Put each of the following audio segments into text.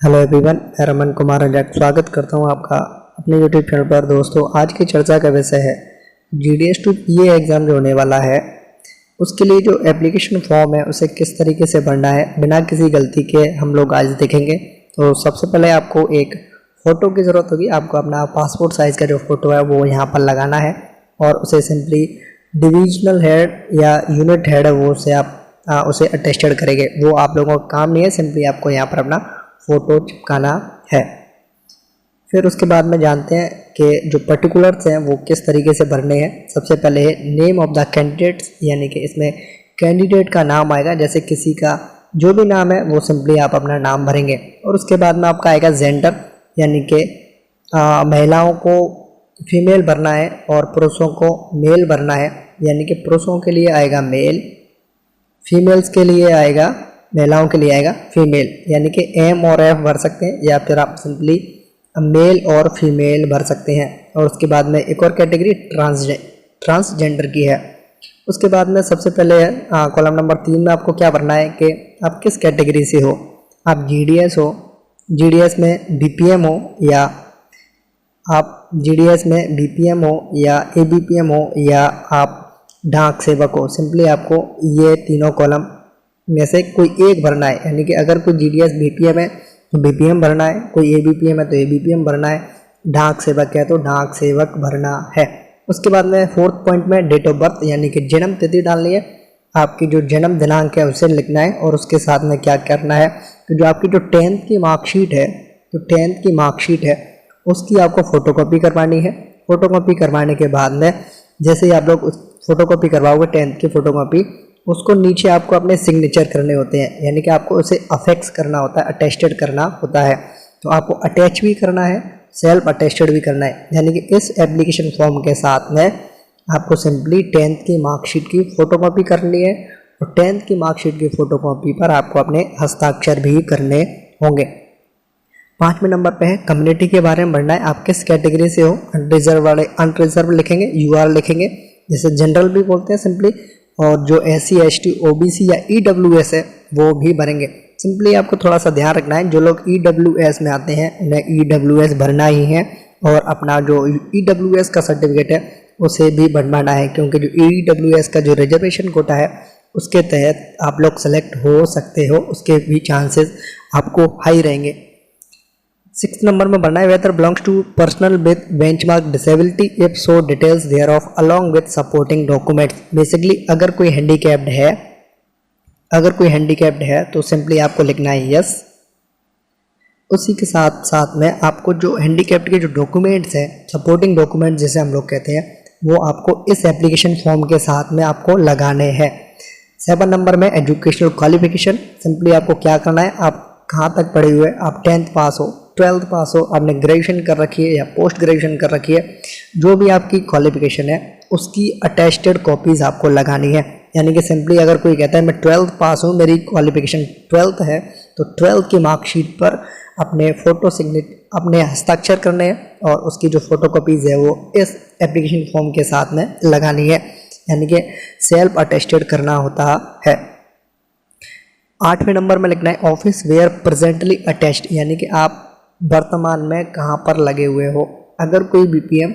Hello everyone, मैं रमन कुमार अंजाट स्वागत करता हूं आपका अपने यूट्यूब चैनल पर। दोस्तों, आज की चर्चा का विषय है GDS 2 PA एग्ज़ाम जो होने वाला है उसके लिए जो एप्लीकेशन फॉर्म है उसे किस तरीके से भरना है बिना किसी गलती के हम लोग आज देखेंगे। तो सबसे पहले आपको एक फ़ोटो की ज़रूरत होगी। आपको अपना पासपोर्ट साइज़ का जो फ़ोटो है वो यहाँ पर लगाना है और उसे सिंपली डिविजनल हेड या यूनिट हेड है वो उसे आप उसे अटेस्टेड करेंगे। वो आप लोगों का काम नहीं है, सिंपली आपको यहाँ पर अपना फ़ोटो चिपकाना है। फिर उसके बाद में जानते हैं कि जो पर्टिकुलर्स हैं वो किस तरीके से भरने हैं। सबसे पहले है नेम ऑफ द कैंडिडेट्स, यानी कि इसमें कैंडिडेट का नाम आएगा। जैसे किसी का जो भी नाम है वो सिंपली आप अपना नाम भरेंगे। और उसके बाद में आपका आएगा जेंडर, यानी कि महिलाओं को फीमेल भरना है और पुरुषों को मेल भरना है। यानी कि पुरुषों के लिए आएगा मेल, फीमेल्स के लिए आएगा, महिलाओं के लिए आएगा फीमेल। यानी कि M और F भर सकते हैं या फिर आप सिंपली मेल और फीमेल भर सकते हैं। और उसके बाद में एक और कैटेगरी ट्रांसजेंडर की है। उसके बाद में सबसे पहले कॉलम नंबर 3 में आपको क्या भरना है कि आप किस कैटेगरी से हो। आप GDS हो, GDS में BPM हो, या आप GDS में BPM हो या ABPM हो, या आप डाक सेवक हो। सिंपली आपको ये तीनों कॉलम में से कोई एक भरना है। यानी कि अगर कोई GDS BPM है तो BPM भरना है, कोई ABPM है तो ABPM भरना है, डाक सेवक है तो डाक सेवक भरना है। उसके बाद में 4th पॉइंट में डेट ऑफ बर्थ, यानी कि जन्म तिथि डालनी है। आपकी जो जन्म दिनांक है उसे लिखना है। और उसके साथ में क्या करना है कि जो आपकी जो 10th की मार्कशीट है, जो 10th की मार्कशीट है उसकी आपको फ़ोटोकॉपी करवानी है। फ़ोटोकॉपी करवाने के बाद में जैसे ही आप लोग उस फ़ोटोकॉपी करवाओगे 10th की फ़ोटोकॉपी, उसको नीचे आपको अपने सिग्नेचर करने होते हैं। यानी कि आपको उसे अफेक्स करना होता है, अटेस्टेड करना होता है। तो आपको अटैच भी करना है, सेल्फ अटेस्टेड भी करना है। यानी कि इस एप्लीकेशन फॉर्म के साथ में आपको सिंपली 10th की मार्कशीट की फ़ोटोकॉपी करनी है और 10th की मार्कशीट की फ़ोटोकॉपी पर आपको अपने हस्ताक्षर भी करने होंगे। 5वें नंबर पे है कम्युनिटी के बारे में भरना है। आप किस कैटेगरी से हो। अनरिजर्व वाले अनरिजर्व लिखेंगे, UR लिखेंगे, जैसे जनरल भी बोलते हैं सिंपली। और जो SC ST OBC या EWS है वो भी भरेंगे। सिंपली आपको थोड़ा सा ध्यान रखना है, जो लोग EWS में आते हैं उन्हें EWS भरना ही है और अपना जो EWS का सर्टिफिकेट है उसे भी बनवाना है, क्योंकि जो EWS का जो रिजर्वेशन कोटा है उसके तहत आप लोग सेलेक्ट हो सकते हो, उसके भी चांसेस आपको हाई रहेंगे। 6th नंबर में भरना है whether belongs to personal with benchmark disability if so details there of along with supporting documents. Basically अगर कोई हैंडीकैप्ड है तो सिंपली आपको लिखना है यस। उसी के साथ साथ में आपको जो हैंडीकैप्ड के जो डॉक्यूमेंट्स हैं, सपोर्टिंग डॉक्यूमेंट्स जिसे हम लोग कहते हैं, वो आपको इस एप्लीकेशन फॉर्म के साथ में आपको लगाने हैं। 7 नंबर में एजुकेशनल क्वालिफिकेशन। सिंपली आपको क्या करना है, आप कहाँ तक पढ़े हुए, आप 10th पास हो, 12th पास हो, आपने ग्रेजुएशन कर रखी है या पोस्ट ग्रेजुएशन कर रखी है, जो भी आपकी क्वालिफिकेशन है उसकी अटेस्टेड कॉपीज़ आपको लगानी है। यानी कि सिंपली अगर कोई कहता है मैं 12th पास हूँ, मेरी क्वालिफिकेशन 12th है, तो 12th की मार्कशीट पर अपने अपने हस्ताक्षर करने हैं और उसकी जो फ़ोटोकॉपीज़ है वो इस एप्लीकेशन फॉर्म के साथ में लगानी है। यानी कि सेल्फ अटेस्टेड करना होता है। 8वें नंबर में लिखना है ऑफिस वेयर प्रेजेंटली अटैच्ड, यानी कि आप वर्तमान में कहाँ पर लगे हुए हो। अगर कोई BPM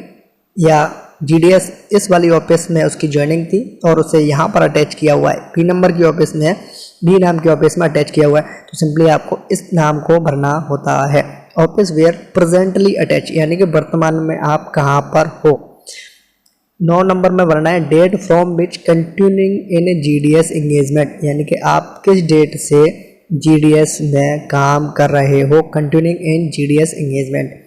या GDS इस वाली ऑफिस में उसकी ज्वाइनिंग थी और उसे यहाँ पर अटैच किया हुआ है, B नंबर की ऑफिस में, B नाम की ऑफिस में अटैच किया हुआ है, तो सिंपली आपको इस नाम को भरना होता है, ऑफिस वेयर प्रेजेंटली अटैच, यानी कि वर्तमान में आप कहाँ पर हो। 9 नंबर में भरना है date from which continuing in GDS engagement, यानी कि आप किस डेट से GDS में काम कर रहे हो, continuing in GDS engagement.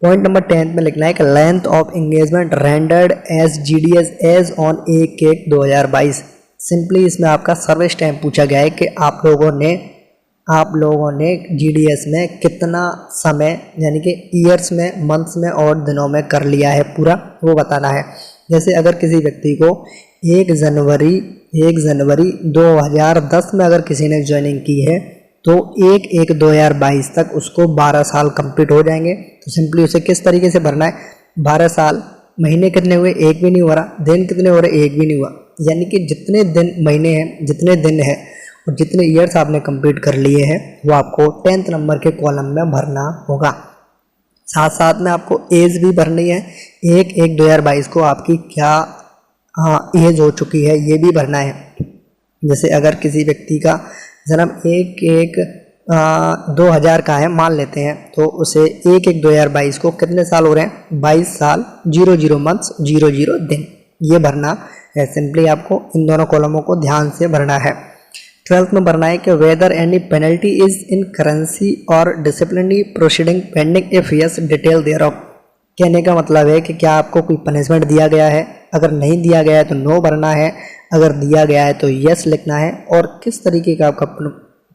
Point number 10 में लिखना है कि length of engagement rendered as GDS as on 1/1/2022। Simply इसमें आपका सर्विस टाइम पूछा गया है कि आप लोगों ने GDS में कितना समय, यानी कि ईयर्स में, मंथ्स में और दिनों में कर लिया है पूरा, वो बताना है। जैसे अगर किसी व्यक्ति को 1 जनवरी 2010 में अगर किसी ने ज्वाइनिंग की है तो 1/1/2022 तक उसको 12 साल कंप्लीट हो जाएंगे। तो सिंपली उसे किस तरीके से भरना है, 12 साल, महीने कितने हुए, एक भी नहीं हो रहा, दिन कितने हो रहे, एक भी नहीं हुआ, यानी कि जितने दिन महीने हैं, जितने दिन है और जितने ईयर्स आपने कंप्लीट कर लिए हैं वो आपको 10th नंबर के कॉलम में भरना होगा। साथ साथ में आपको एज भी भरनी है। 1/1/2022 को आपकी क्या एज हो चुकी है ये भी भरना है। जैसे अगर किसी व्यक्ति का जन्म 1/1/2000 का है मान लेते हैं, तो उसे 1/1/2022 को कितने साल हो रहे हैं? 22 साल 00 मंथ्स 00 दिन ये भरना है। सिंपली आपको इन दोनों कॉलमों को ध्यान से भरना है। 12th में भरना है कि whether any penalty is in currency और disciplinary proceeding pending if yes detail thereof. कहने का मतलब है कि क्या आपको कोई पनिशमेंट दिया गया है, अगर नहीं दिया गया है तो नो भरना है, अगर दिया गया है तो यस लिखना है, और किस तरीके का आपका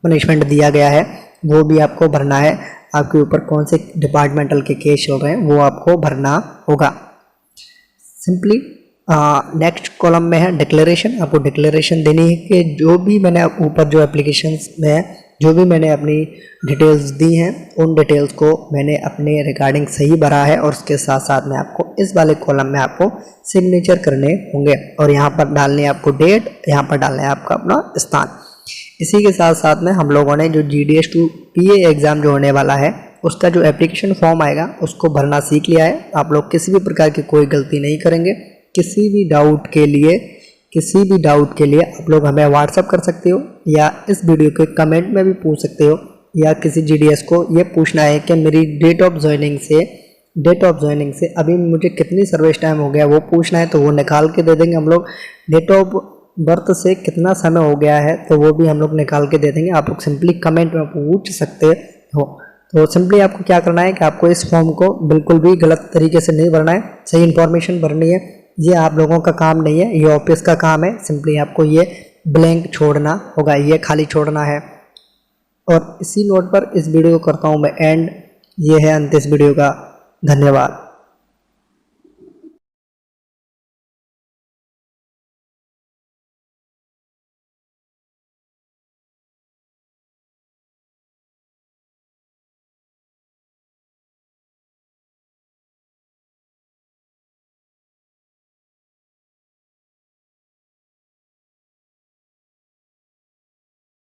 पनिशमेंट दिया गया है वो भी आपको भरना है। आपके ऊपर कौन से डिपार्टमेंटल के केस चल रहे हैं वो आपको भरना होगा। सिंपली नेक्स्ट कॉलम में है डिक्लेरेशन। आपको डिक्लेरेशन देनी है कि जो भी मैंने ऊपर जो एप्लीकेशंस में जो भी मैंने अपनी डिटेल्स दी हैं उन डिटेल्स को मैंने अपने रिगार्डिंग सही भरा है, और उसके साथ साथ में आपको इस वाले कॉलम में आपको सिग्नेचर करने होंगे, और यहाँ पर डालने आपको डेट, यहाँ पर डालना है आपका अपना स्थान। इसी के साथ साथ में हम लोगों ने जो GDS2 PA एग्ज़ाम जो होने वाला है उसका जो एप्लीकेशन फॉर्म आएगा उसको भरना सीख लिया है। आप लोग किसी भी प्रकार की कोई गलती नहीं करेंगे। किसी भी डाउट के लिए आप लोग हमें व्हाट्सअप कर सकते हो, या इस वीडियो के कमेंट में भी पूछ सकते हो, या किसी GDS को ये पूछना है कि मेरी डेट ऑफ ज्वाइनिंग से अभी मुझे कितनी सर्विस टाइम हो गया वो पूछना है, तो वो निकाल के दे देंगे हम लोग। डेट ऑफ बर्थ से कितना समय हो गया है तो वो भी हम लोग निकाल के दे देंगे। आप लोग सिंपली कमेंट में पूछ सकते हो। तो सिंपली आपको क्या करना है कि आपको इस फॉर्म को बिल्कुल भी गलत तरीके से नहीं भरना है, सही इन्फॉर्मेशन भरनी है। ये आप लोगों का काम नहीं है, ये ऑफिस का काम है। सिंपली आपको ये ब्लैंक छोड़ना होगा, ये खाली छोड़ना है। और इसी नोट पर इस वीडियो को करता हूँ मैं एंड। ये है अंत इस वीडियो का। धन्यवाद।